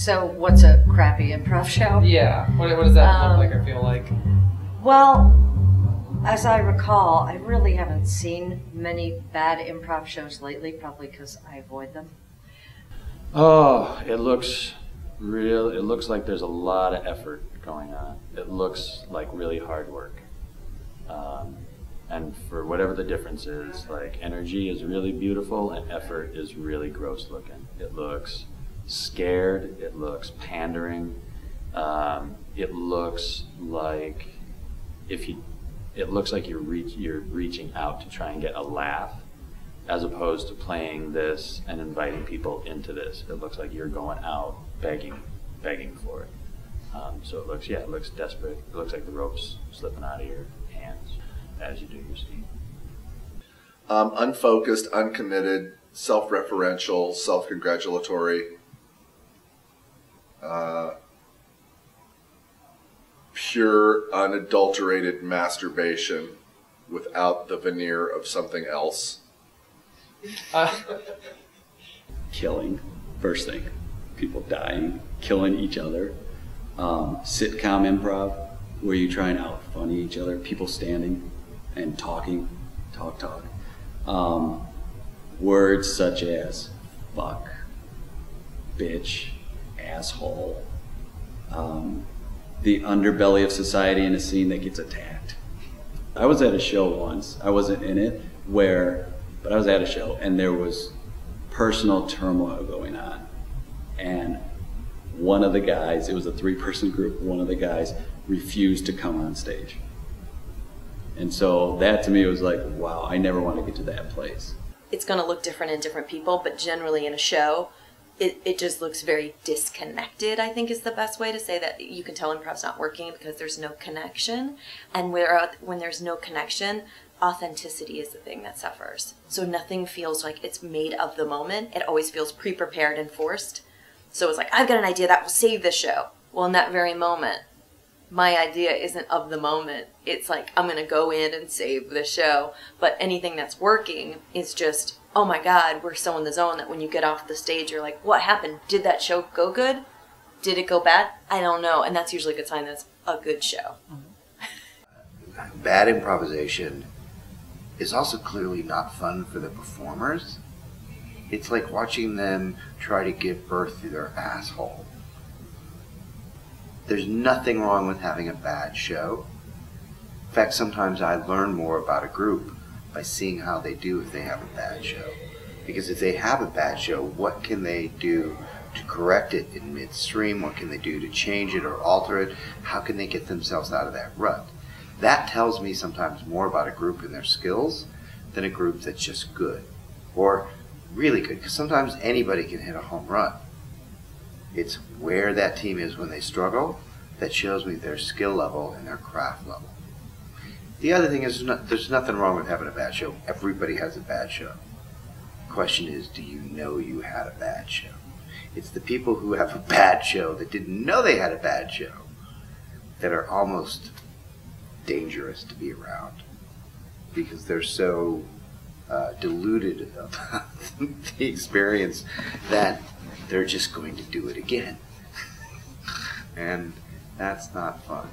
So what's a crappy improv show? Yeah. What does that look like, I feel like? Well, as I recall, I really haven't seen many bad improv shows lately, probably because I avoid them. Oh, it looks like there's a lot of effort going on. It looks like really hard work. And for whatever the difference is, like energy is really beautiful and effort is really gross looking. It looks scared, it looks pandering, it looks like you're reaching out to try and get a laugh, as opposed to playing this and inviting people into this. It looks like you're going out begging for it. So it looks desperate. It looks like the rope's slipping out of your hands as you do your scene. Unfocused, uncommitted, self-referential, self-congratulatory, pure, unadulterated masturbation without the veneer of something else. Killing, first thing. People dying, killing each other. Sitcom improv, where you try and out-funny each other. People standing and talking, talk. Words such as fuck, bitch, asshole. The underbelly of society in a scene that gets attacked. I was at a show once, I wasn't in it, but I was at a show and there was personal turmoil going on. And one of the guys, it was a 3-person group, one of the guys refused to come on stage. And so that to me was like, wow, I never want to get to that place. It's going to look different in different people, but generally in a show, it just looks very disconnected, I think is the best way to say that. You can tell improv's not working because there's no connection. And when there's no connection, authenticity is the thing that suffers. So nothing feels like it's made of the moment. It always feels pre-prepared and forced. So it's like, I've got an idea that will save the show. Well, in that very moment, my idea isn't of the moment. It's like, I'm going to go in and save the show. But anything that's working is just, oh my God, we're so in the zone that when you get off the stage, you're like, what happened? Did that show go good? Did it go bad? I don't know. And that's usually a good sign that it's a good show. Bad improvisation is also clearly not fun for the performers. It's like watching them try to give birth to their asshole. There's nothing wrong with having a bad show. In fact, sometimes I learn more about a group by seeing how they do if they have a bad show. Because if they have a bad show, what can they do to correct it in midstream? What can they do to change it or alter it? How can they get themselves out of that rut? That tells me sometimes more about a group and their skills than a group that's just good or really good, because sometimes anybody can hit a home run. It's where that team is when they struggle that shows me their skill level and their craft level. The other thing is, there's nothing wrong with having a bad show. Everybody has a bad show. The question is, do you know you had a bad show? It's the people who have a bad show that didn't know they had a bad show that are almost dangerous to be around, because they're so deluded about the experience that they're just going to do it again. And that's not fun.